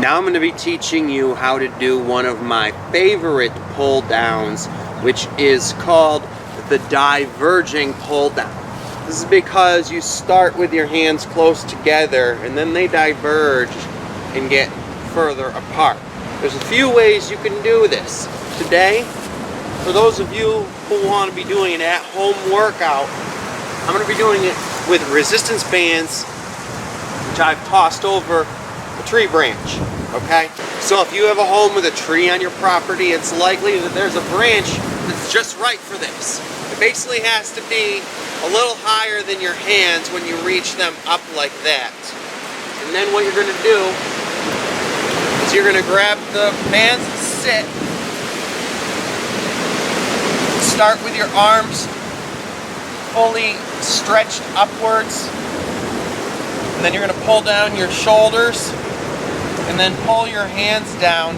Now I'm going to be teaching you how to do one of my favorite pull downs, which is called the diverging pull down. This is because you start with your hands close together and then they diverge and get further apart. There's a few ways you can do this. Today, for those of you who want to be doing an at-home workout, I'm going to be doing it with resistance bands, which I've tossed over a tree branch, okay? So if you have a home with a tree on your property, it's likely that there's a branch that's just right for this. It basically has to be a little higher than your hands when you reach them up like that. And then what you're going to do is you're going to grab the bands and sit. Start with your arms fully stretched upwards. And then you're going to pull down your shoulders and then pull your hands down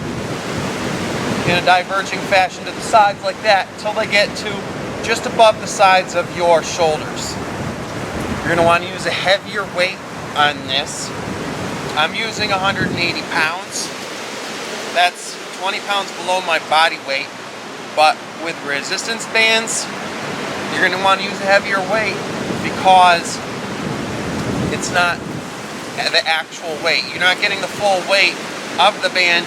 in a diverging fashion to the sides like that until they get to just above the sides of your shoulders. You're going to want to use a heavier weight on this. I'm using 180 pounds. That's 20 pounds below my body weight. But with resistance bands, you're going to want to use a heavier weight because it's not the actual weight. You're not getting the full weight of the band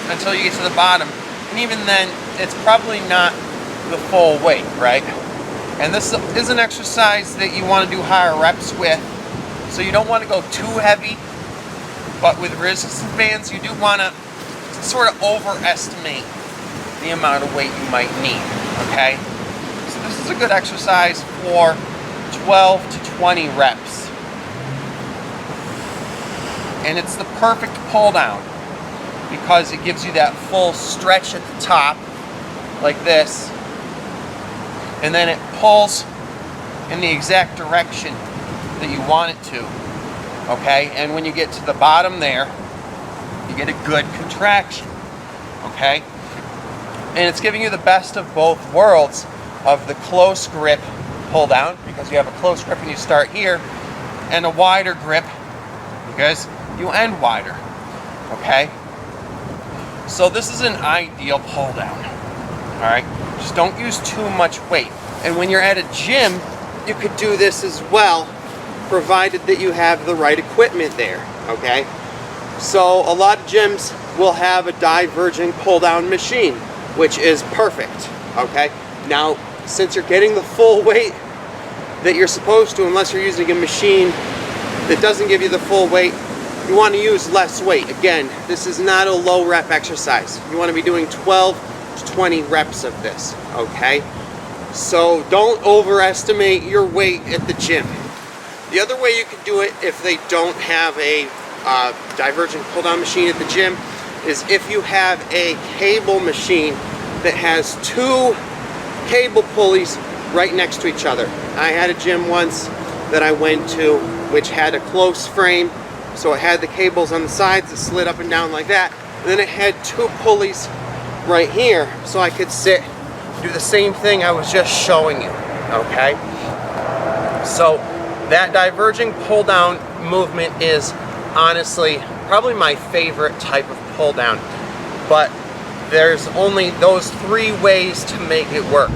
until you get to the bottom. And even then, it's probably not the full weight, right? And this is an exercise that you want to do higher reps with. So you don't want to go too heavy. But with resistance bands, you do want to sort of overestimate the amount of weight you might need, okay? So this is a good exercise for 12 to 20 reps. And it's the perfect pull down because it gives you that full stretch at the top, like this, and then it pulls in the exact direction that you want it to, okay? And when you get to the bottom there, you get a good contraction, okay? And it's giving you the best of both worlds of the close grip pull down, because you have a close grip and you start here, and a wider grip because you end wider, okay? So this is an ideal pull down, all right? Just don't use too much weight. And when you're at a gym, you could do this as well, provided that you have the right equipment there, okay? So a lot of gyms will have a diverging pull down machine, which is perfect, okay? Now, since you're getting the full weight that you're supposed to, unless you're using a machine that doesn't give you the full weight, you want to use less weight. Again, this is not a low rep exercise. You want to be doing 12 to 20 reps of this, okay? So don't overestimate your weight at the gym. The other way you can do it if they don't have a divergent pull down machine at the gym is if you have a cable machine that has two cable pulleys right next to each other. I had a gym once that I went to which had a close frame, so it had the cables on the sides that slid up and down like that, and then it had two pulleys right here so I could sit, do the same thing I was just showing you, okay? So that diverging pull down movement is honestly probably my favorite type of pull down, but there's only those three ways to make it work.